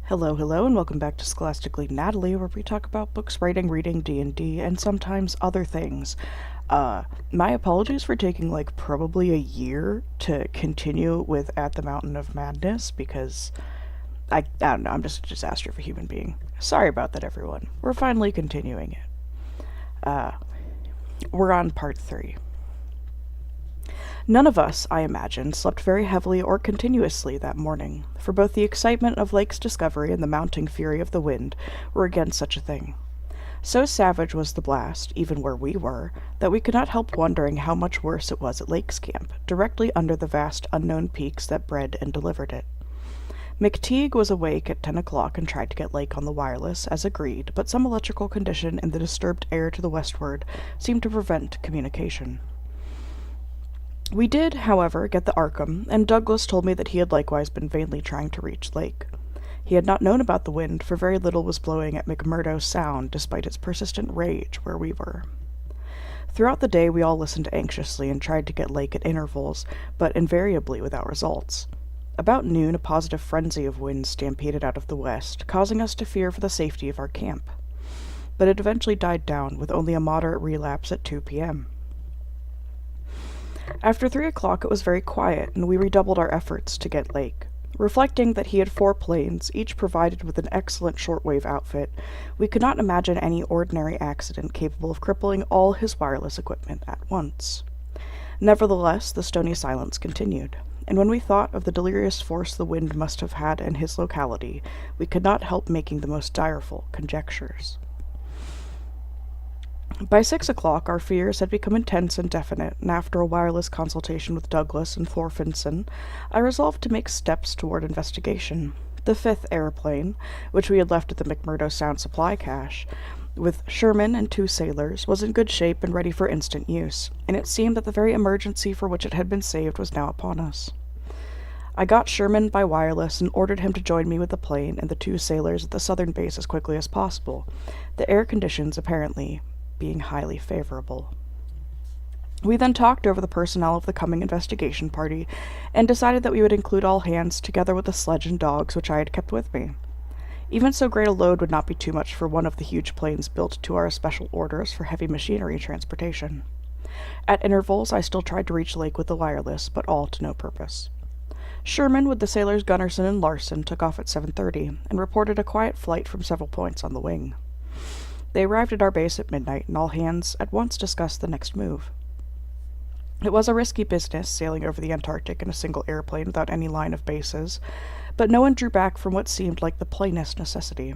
Hello, hello, and welcome back to Scholastically Natalie, where we talk about books, writing, reading, D&D, and sometimes other things. My apologies for taking probably a year to continue with At the Mountain of Madness because I don't know, I'm just a disaster of a human being. Sorry about that, everyone. We're finally continuing it. Uh, we're on part 3. None of us, I imagine, slept very heavily or continuously that morning, for both the excitement of Lake's discovery and the mounting fury of the wind were against such a thing. So savage was the blast, even where we were, that we could not help wondering how much worse it was at Lake's camp, directly under the vast unknown peaks that bred and delivered it. McTeague was awake at 10 o'clock and tried to get Lake on the wireless, as agreed, but some electrical condition in the disturbed air to the westward seemed to prevent communication. We did, however, get the Arkham, and Douglas told me that he had likewise been vainly trying to reach Lake. He had not known about the wind, for very little was blowing at McMurdo Sound, despite its persistent rage where we were. Throughout the day we all listened anxiously and tried to get Lake at intervals, but invariably without results. About noon a positive frenzy of wind stampeded out of the west, causing us to fear for the safety of our camp. But it eventually died down, with only a moderate relapse at 2 p.m. After 3 o'clock it was very quiet, and we redoubled our efforts to get Lake. Reflecting that he had 4 planes, each provided with an excellent shortwave outfit, we could not imagine any ordinary accident capable of crippling all his wireless equipment at once. Nevertheless, the stony silence continued, and when we thought of the delirious force the wind must have had in his locality, we could not help making the most direful conjectures. By 6 o'clock our fears had become intense and definite, and after a wireless consultation with Douglas and Thorfinson, I resolved to make steps toward investigation. The 5th airplane, which we had left at the McMurdo Sound supply cache, with Sherman and 2 sailors, was in good shape and ready for instant use, and it seemed that the very emergency for which it had been saved was now upon us. I got Sherman by wireless and ordered him to join me with the plane and the 2 sailors at the southern base as quickly as possible, the air conditions apparently being highly favorable. We then talked over the personnel of the coming investigation party and decided that we would include all hands, together with the sledge and dogs which I had kept with me. Even so great a load would not be too much for one of the huge planes built to our special orders for heavy machinery transportation. At intervals I still tried to reach Lake with the wireless, but all to no purpose. Sherman, with the sailors Gunnarsson and Larson, took off at 7:30 and reported a quiet flight from several points on the wing. They arrived at our base at midnight, and all hands at once discussed the next move. It was a risky business, sailing over the Antarctic in a single airplane without any line of bases, but no one drew back from what seemed like the plainest necessity.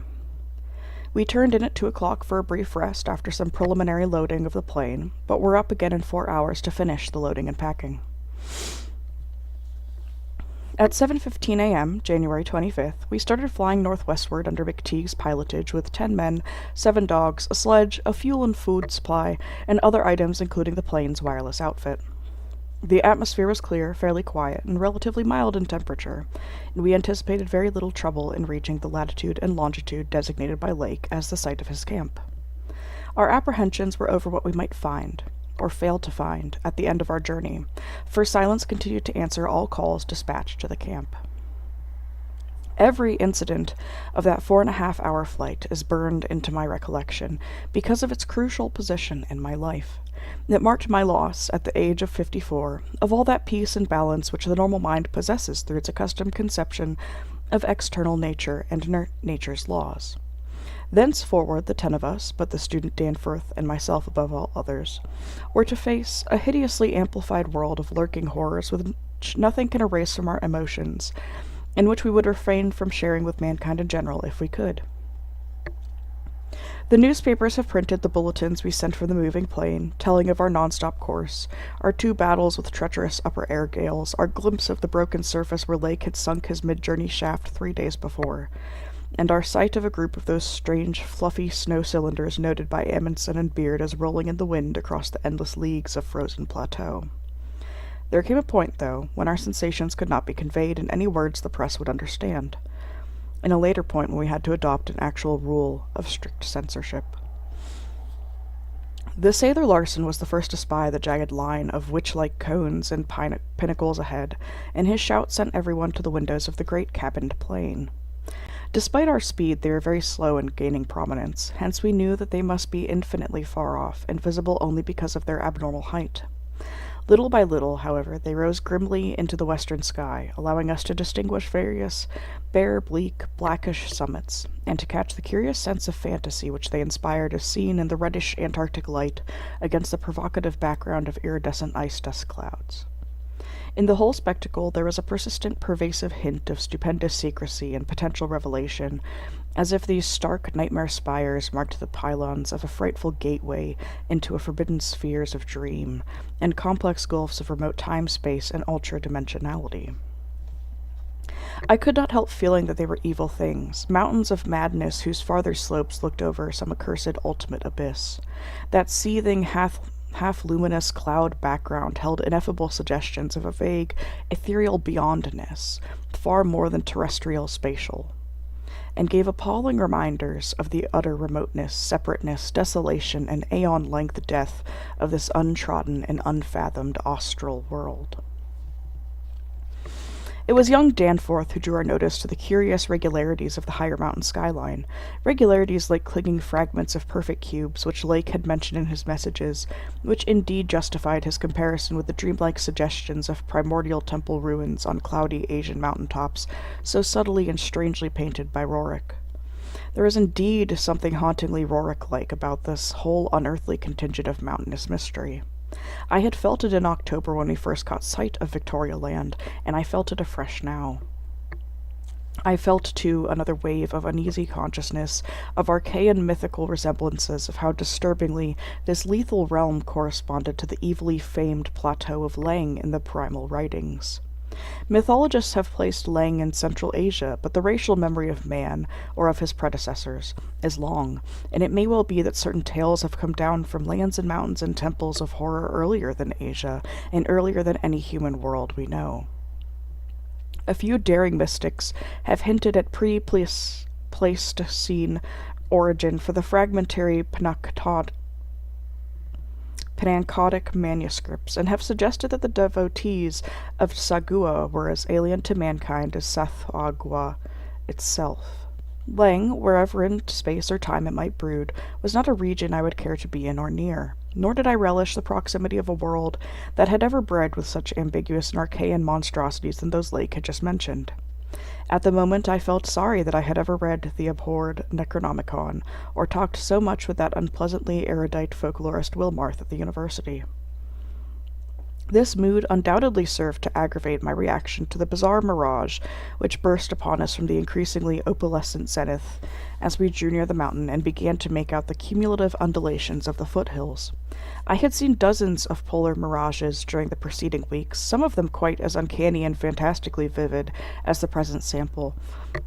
We turned in at 2 o'clock for a brief rest after some preliminary loading of the plane, but were up again in 4 hours to finish the loading and packing. At 7:15 a.m., January 25th, we started flying northwestward under McTeague's pilotage with 10 men, 7 dogs, a sledge, a fuel and food supply, and other items including the plane's wireless outfit. The atmosphere was clear, fairly quiet, and relatively mild in temperature, and we anticipated very little trouble in reaching the latitude and longitude designated by Lake as the site of his camp. Our apprehensions were over what we might find, or fail to find, at the end of our journey, for silence continued to answer all calls dispatched to the camp. Every incident of that 4.5-hour flight is burned into my recollection because of its crucial position in my life. It marked my loss, at the age of 54, of all that peace and balance which the normal mind possesses through its accustomed conception of external nature and nature's laws. Thenceforward the 10 of us, but the student Danforth and myself above all others, were to face a hideously amplified world of lurking horrors which nothing can erase from our emotions, and which we would refrain from sharing with mankind in general if we could. The newspapers have printed the bulletins we sent from the moving plane, telling of our non-stop course, our 2 battles with treacherous upper air gales, our glimpse of the broken surface where Lake had sunk his mid-journey shaft 3 days before, and our sight of a group of those strange, fluffy snow cylinders noted by Amundsen and Beard as rolling in the wind across the endless leagues of frozen plateau. There came a point, though, when our sensations could not be conveyed in any words the press would understand, and a later point when we had to adopt an actual rule of strict censorship. The sailor Larson was the first to spy the jagged line of witch-like cones and pinnacles ahead, and his shout sent everyone to the windows of the great cabined plane. Despite our speed, they were very slow in gaining prominence, hence we knew that they must be infinitely far off, and visible only because of their abnormal height. Little by little, however, they rose grimly into the western sky, allowing us to distinguish various bare, bleak, blackish summits, and to catch the curious sense of fantasy which they inspired as seen in the reddish Antarctic light against the provocative background of iridescent ice dust clouds. In the whole spectacle there was a persistent, pervasive hint of stupendous secrecy and potential revelation, as if these stark nightmare spires marked the pylons of a frightful gateway into a forbidden spheres of dream, and complex gulfs of remote time-space and ultra-dimensionality. I could not help feeling that they were evil things, mountains of madness whose farther slopes looked over some accursed ultimate abyss. That seething, half-luminous cloud background held ineffable suggestions of a vague, ethereal beyondness, far more than terrestrial spatial, and gave appalling reminders of the utter remoteness, separateness, desolation, and aeon-length death of this untrodden and unfathomed austral world. It was young Danforth who drew our notice to the curious regularities of the higher mountain skyline, regularities like clinging fragments of perfect cubes which Lake had mentioned in his messages, which indeed justified his comparison with the dreamlike suggestions of primordial temple ruins on cloudy Asian mountain tops, so subtly and strangely painted by Roerich. There is indeed something hauntingly Roerich-like about this whole unearthly contingent of mountainous mystery. I had felt it in October when we first caught sight of Victoria Land, and I felt it afresh now. I felt, too, another wave of uneasy consciousness, of archaean mythical resemblances of how disturbingly this lethal realm corresponded to the evilly famed plateau of Leng in the primal writings. Mythologists have placed Leng in Central Asia, but the racial memory of man, or of his predecessors, is long, and it may well be that certain tales have come down from lands and mountains and temples of horror earlier than Asia, and earlier than any human world we know. A few daring mystics have hinted at pre-Pleistocene origin for the fragmentary Panacotic manuscripts, and have suggested that the devotees of Sagua were as alien to mankind as Sathagua itself. Leng, wherever in space or time it might brood, was not a region I would care to be in or near, nor did I relish the proximity of a world that had ever bred with such ambiguous and archaean monstrosities than those Lake had just mentioned. At the moment I felt sorry that I had ever read the abhorred Necronomicon, or talked so much with that unpleasantly erudite folklorist Wilmarth at the university. This mood undoubtedly served to aggravate my reaction to the bizarre mirage which burst upon us from the increasingly opalescent zenith as we drew near the mountain and began to make out the cumulative undulations of the foothills. I had seen dozens of polar mirages during the preceding weeks, some of them quite as uncanny and fantastically vivid as the present sample,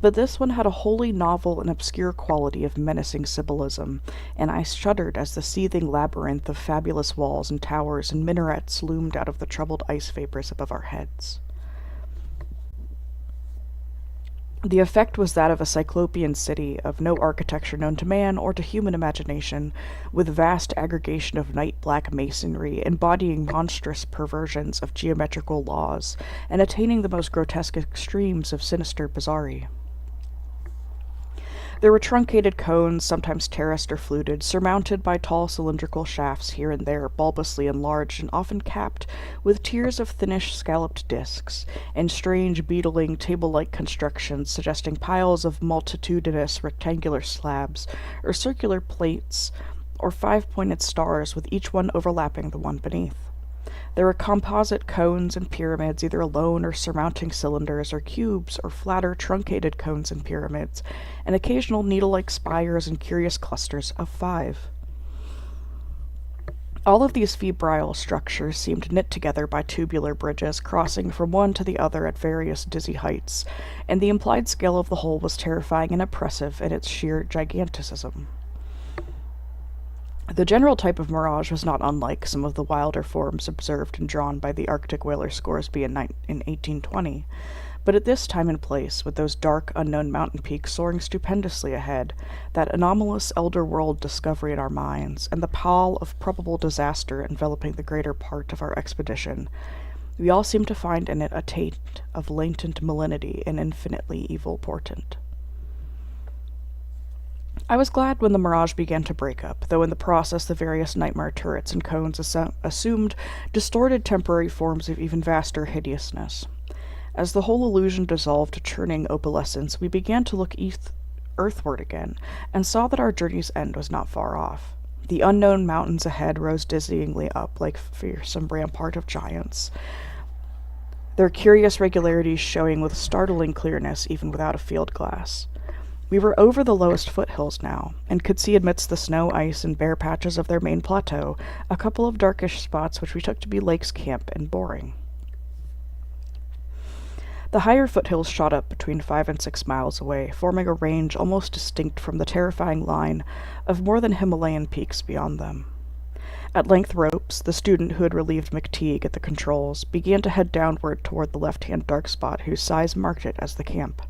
but this one had a wholly novel and obscure quality of menacing symbolism, and I shuddered as the seething labyrinth of fabulous walls and towers and minarets loomed out of the troubled ice vapors above our heads. The effect was that of a cyclopean city, of no architecture known to man or to human imagination, with vast aggregation of night-black masonry, embodying monstrous perversions of geometrical laws, and attaining the most grotesque extremes of sinister bizarrerie. There were truncated cones, sometimes terraced or fluted, surmounted by tall cylindrical shafts here and there, bulbously enlarged and often capped with tiers of thinnish scalloped discs, and strange beetling table-like constructions suggesting piles of multitudinous rectangular slabs, or circular plates, or five-pointed stars with each one overlapping the one beneath. There were composite cones and pyramids, either alone or surmounting cylinders or cubes, or flatter, truncated cones and pyramids, and occasional needle-like spires and curious clusters of 5. All of these febrile structures seemed knit together by tubular bridges crossing from one to the other at various dizzy heights, and the implied scale of the whole was terrifying and oppressive in its sheer giganticism. The general type of mirage was not unlike some of the wilder forms observed and drawn by the Arctic whaler Scoresby in 1820, but at this time and place, with those dark, unknown mountain peaks soaring stupendously ahead, that anomalous elder world discovery in our minds, and the pall of probable disaster enveloping the greater part of our expedition, we all seemed to find in it a taint of latent malignity and infinitely evil portent. I was glad when the mirage began to break up, though in the process the various nightmare turrets and cones assumed distorted temporary forms of even vaster hideousness. As the whole illusion dissolved to churning opalescence, we began to look earthward again, and saw that our journey's end was not far off. The unknown mountains ahead rose dizzyingly up like fearsome rampart of giants, their curious regularities showing with startling clearness even without a field glass. We were over the lowest foothills now, and could see amidst the snow, ice, and bare patches of their main plateau a couple of darkish spots which we took to be Lake's Camp and Boring. The higher foothills shot up between 5 and 6 miles away, forming a range almost distinct from the terrifying line of more than Himalayan peaks beyond them. At length Ropes, the student who had relieved McTeague at the controls, began to head downward toward the left-hand dark spot whose size marked it as the camp.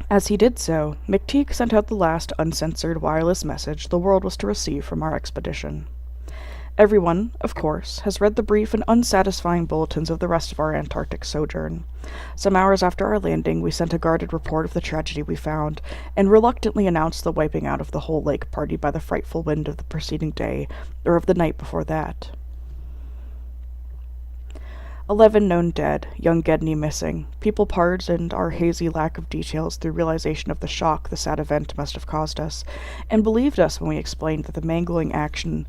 As he did so, McTeague sent out the last uncensored wireless message the world was to receive from our expedition. Everyone, of course, has read the brief and unsatisfying bulletins of the rest of our Antarctic sojourn. Some hours after our landing, we sent a guarded report of the tragedy we found, and reluctantly announced the wiping out of the whole lake party by the frightful wind of the preceding day, or of the night before that. 11 known dead, young Gedney missing. People pardoned our hazy lack of details through realization of the shock the sad event must have caused us, and believed us when we explained that the mangling action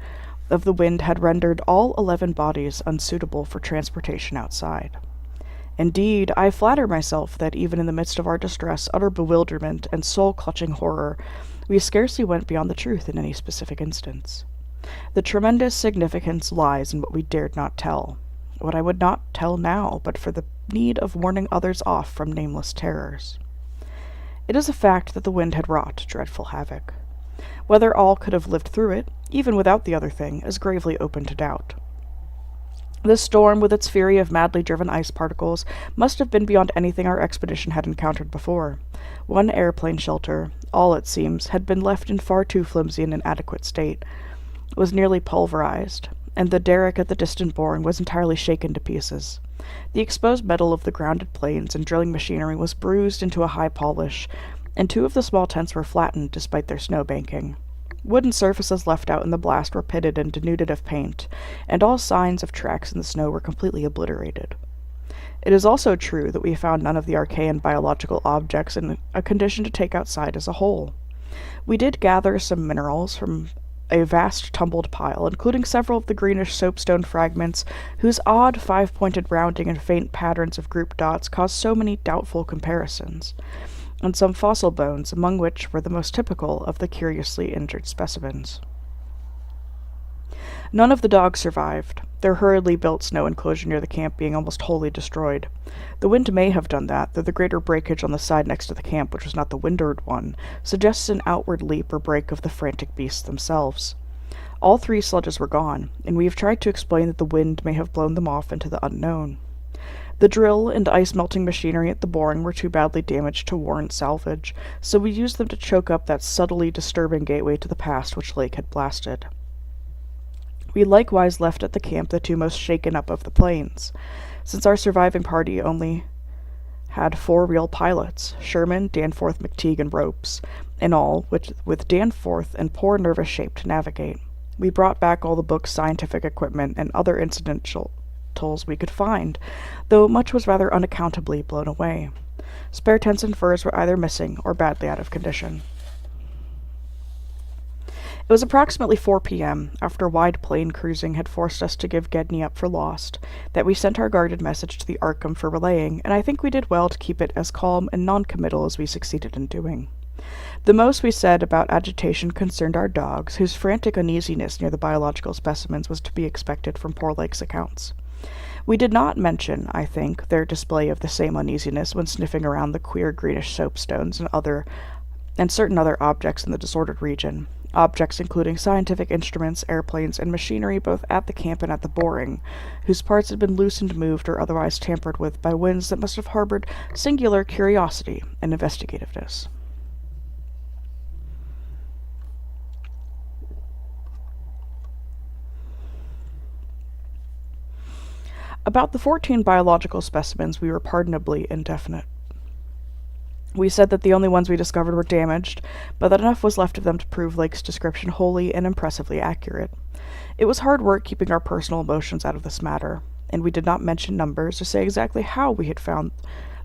of the wind had rendered all 11 bodies unsuitable for transportation outside. Indeed, I flatter myself that even in the midst of our distress, utter bewilderment, and soul-clutching horror, we scarcely went beyond the truth in any specific instance. The tremendous significance lies in what we dared not tell, what I would not tell now but for the need of warning others off from nameless terrors. It is a fact that the wind had wrought dreadful havoc. Whether all could have lived through it, even without the other thing, is gravely open to doubt. This storm, with its fury of madly driven ice particles, must have been beyond anything our expedition had encountered before. One airplane shelter, all it seems, had been left in far too flimsy and inadequate state, was nearly pulverized, and the derrick at the distant Boring was entirely shaken to pieces. The exposed metal of the grounded planes and drilling machinery was bruised into a high polish, and 2 of the small tents were flattened despite their snow banking. Wooden surfaces left out in the blast were pitted and denuded of paint, and all signs of tracks in the snow were completely obliterated. It is also true that we found none of the archaean biological objects in a condition to take outside as a whole. We did gather some minerals from a vast tumbled pile, including several of the greenish soapstone fragments whose odd 5-pointed rounding and faint patterns of grouped dots caused so many doubtful comparisons, and some fossil bones, among which were the most typical of the curiously injured specimens. None of the dogs survived, their hurriedly built snow enclosure near the camp being almost wholly destroyed. The wind may have done that, though the greater breakage on the side next to the camp, which was not the windward one, suggests an outward leap or break of the frantic beasts themselves. All 3 sledges were gone, and we have tried to explain that the wind may have blown them off into the unknown. The drill and ice-melting machinery at the Boring were too badly damaged to warrant salvage, so we used them to choke up that subtly disturbing gateway to the past which Lake had blasted. We likewise left at the camp the 2 most shaken up of the planes, since our surviving party only had 4 real pilots, Sherman, Danforth, McTeague, and Ropes, in all, with Danforth in poor nervous shape to navigate. We brought back all the books, scientific equipment, and other incidentals we could find, though much was rather unaccountably blown away. Spare tents and furs were either missing or badly out of condition. It was approximately 4 p.m., after wide plain cruising had forced us to give Gedney up for lost, that we sent our guarded message to the Arkham for relaying, and I think we did well to keep it as calm and non-committal as we succeeded in doing. The most we said about agitation concerned our dogs, whose frantic uneasiness near the biological specimens was to be expected from poor Lake's accounts. We did not mention, I think, their display of the same uneasiness when sniffing around the queer greenish soapstones and certain other objects in the disordered region. Objects including scientific instruments, airplanes, and machinery both at the camp and at the Boring, whose parts had been loosened, moved, or otherwise tampered with by winds that must have harbored singular curiosity and investigativeness. About the 14 biological specimens we were pardonably indefinite. We said that the only ones we discovered were damaged, but that enough was left of them to prove Lake's description wholly and impressively accurate. It was hard work keeping our personal emotions out of this matter, and we did not mention numbers or say exactly how we had found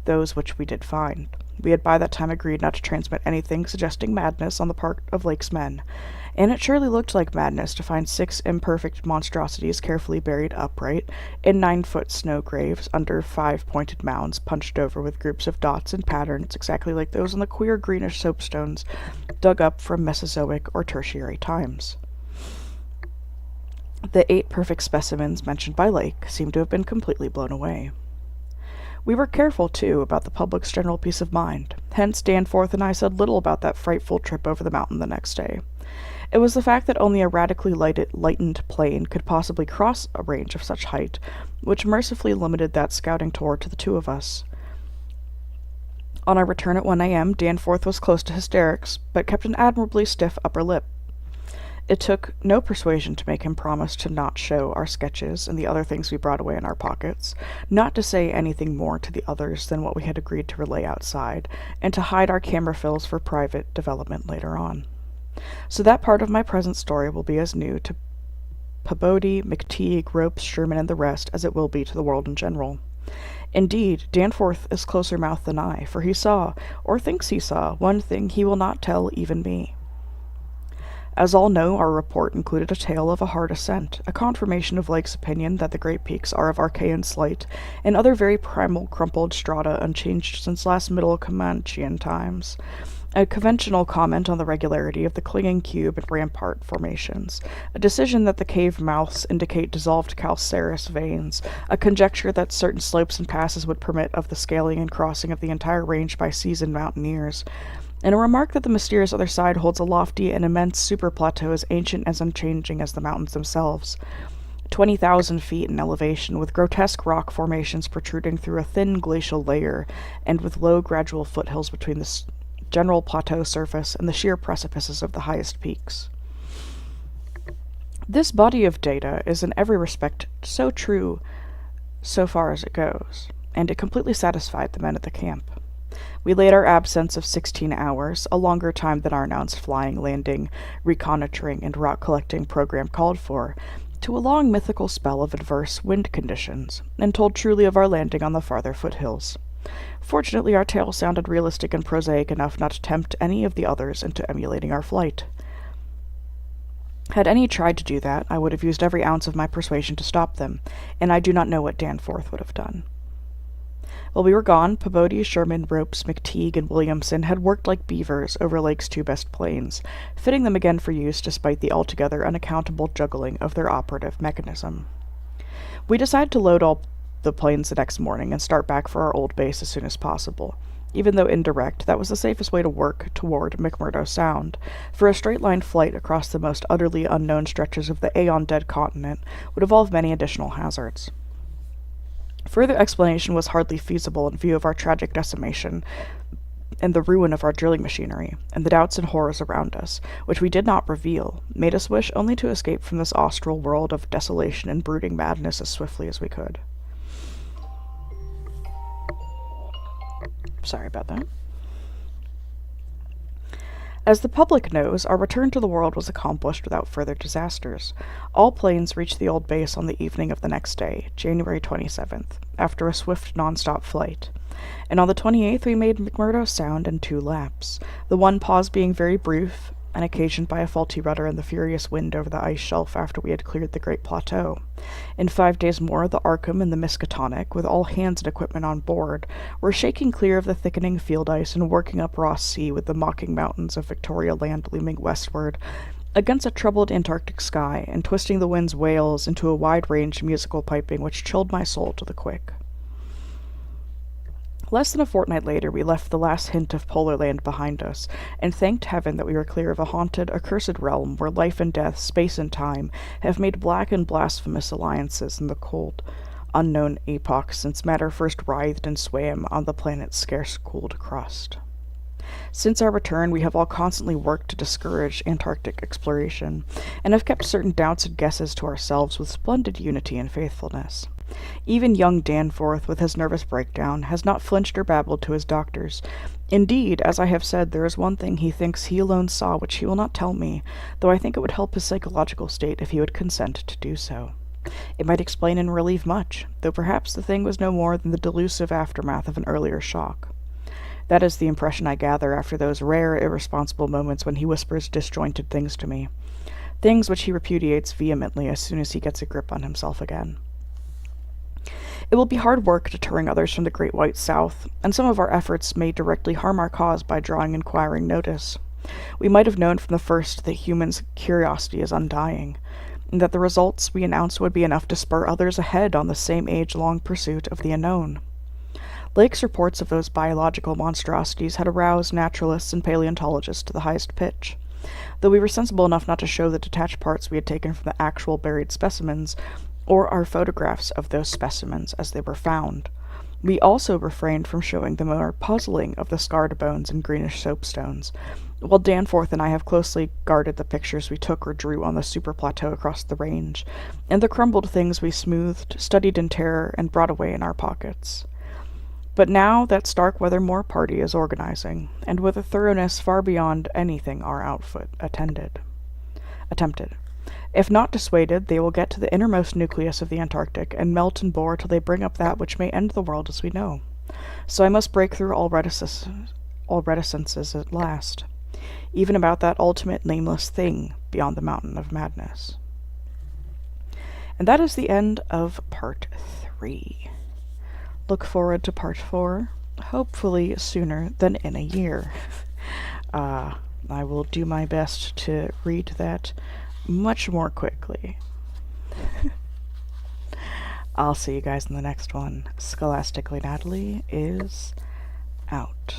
those which we did find. We had by that time agreed not to transmit anything suggesting madness on the part of Lake's men, and it surely looked like madness to find 6 imperfect monstrosities carefully buried upright in 9-foot snow graves under 5 pointed mounds punched over with groups of dots and patterns exactly like those on the queer greenish soapstones dug up from Mesozoic or Tertiary times. The 8 perfect specimens mentioned by Lake seemed to have been completely blown away. We were careful, too, about the public's general peace of mind. Hence, Danforth and I said little about that frightful trip over the mountain the next day. It was the fact that only a radically lightened plane could possibly cross a range of such height, which mercifully limited that scouting tour to the 2 of us. On our return at 1 a.m., Danforth was close to hysterics, but kept an admirably stiff upper lip. It took no persuasion to make him promise to not show our sketches and the other things we brought away in our pockets, not to say anything more to the others than what we had agreed to relay outside, and to hide our camera fills for private development later on. So that part of my present story will be as new to Peabody, McTeague, Ropes, Sherman, and the rest as it will be to the world in general. Indeed, Danforth is closer mouthed than I, for he saw, or thinks he saw, one thing he will not tell even me. As all know, our report included a tale of a hard ascent, a confirmation of Lake's opinion that the great peaks are of archaean slight, and other very primal crumpled strata unchanged since last Middle Comanchean times, a conventional comment on the regularity of the clinging cube and rampart formations, a decision that the cave mouths indicate dissolved calcareous veins, a conjecture that certain slopes and passes would permit of the scaling and crossing of the entire range by seasoned mountaineers, and a remark that the mysterious other side holds a lofty and immense super-plateau as ancient as unchanging as the mountains themselves, 20,000 feet in elevation, with grotesque rock formations protruding through a thin glacial layer, and with low gradual foothills between the general plateau surface and the sheer precipices of the highest peaks. This body of data is in every respect so true so far as it goes, and it completely satisfied the men at the camp. We laid our absence of 16 hours, a longer time than our announced flying, landing, reconnoitering, and rock collecting program called for, to a long mythical spell of adverse wind conditions, and told truly of our landing on the farther foothills. Fortunately, our tale sounded realistic and prosaic enough not to tempt any of the others into emulating our flight. Had any tried to do that, I would have used every ounce of my persuasion to stop them, and I do not know what Danforth would have done. While we were gone, Peabody, Sherman, Ropes, McTeague, and Williamson had worked like beavers over Lake's 2 best planes, fitting them again for use despite the altogether unaccountable juggling of their operative mechanism. We decided to load all the planes the next morning and start back for our old base as soon as possible. Even though indirect, that was the safest way to work toward McMurdo Sound, for a straight-line flight across the most utterly unknown stretches of the aeon-dead continent would involve many additional hazards. Further explanation was hardly feasible in view of our tragic decimation and the ruin of our drilling machinery, and the doubts and horrors around us, which we did not reveal, made us wish only to escape from this austral world of desolation and brooding madness as swiftly as we could. Sorry about that. As the public knows, our return to the world was accomplished without further disasters. All planes reached the old base on the evening of the next day, January 27th, after a swift non-stop flight. And on the 28th we made McMurdo Sound in 2 laps, the one pause being very brief and occasioned by a faulty rudder and the furious wind over the ice shelf after we had cleared the great plateau. In 5 days more, the Arkham and the Miskatonic, with all hands and equipment on board, were shaking clear of the thickening field ice and working up Ross Sea with the mocking mountains of Victoria Land looming westward against a troubled Antarctic sky, and twisting the wind's wails into a wide-range musical piping which chilled my soul to the quick. Less than a fortnight later we left the last hint of polar land behind us, and thanked heaven that we were clear of a haunted, accursed realm where life and death, space and time, have made black and blasphemous alliances in the cold, unknown epoch since matter first writhed and swam on the planet's scarce-cooled crust. Since our return, we have all constantly worked to discourage Antarctic exploration, and have kept certain doubts and guesses to ourselves with splendid unity and faithfulness. Even young Danforth, with his nervous breakdown, has not flinched or babbled to his doctors. Indeed, as I have said, there is one thing he thinks he alone saw which he will not tell me, though I think it would help his psychological state if he would consent to do so. It might explain and relieve much, though perhaps the thing was no more than the delusive aftermath of an earlier shock. That is the impression I gather after those rare, irresponsible moments when he whispers disjointed things to me. Things which he repudiates vehemently as soon as he gets a grip on himself again. It will be hard work deterring others from the Great White South, and some of our efforts may directly harm our cause by drawing inquiring notice. We might have known from the first that humans' curiosity is undying, and that the results we announced would be enough to spur others ahead on the same age-long pursuit of the unknown. Lake's reports of those biological monstrosities had aroused naturalists and paleontologists to the highest pitch. Though we were sensible enough not to show the detached parts we had taken from the actual buried specimens, or our photographs of those specimens as they were found, we also refrained from showing the more puzzling of the scarred bones and greenish soapstones, while Danforth and I have closely guarded the pictures we took or drew on the super plateau across the range, and the crumbled things we smoothed, studied in terror, and brought away in our pockets. But now that Starkweather party is organizing, and with a thoroughness far beyond anything our outfit attempted. If not dissuaded, they will get to the innermost nucleus of the Antarctic, and melt and bore till they bring up that which may end the world as we know. So I must break through all reticences at last, even about that ultimate nameless thing beyond the mountain of madness. And that is the end of part 3. Look forward to part 4, hopefully sooner than in a year. I will do my best to read that much more quickly. I'll see you guys in the next one. Scholastically Natalie is out.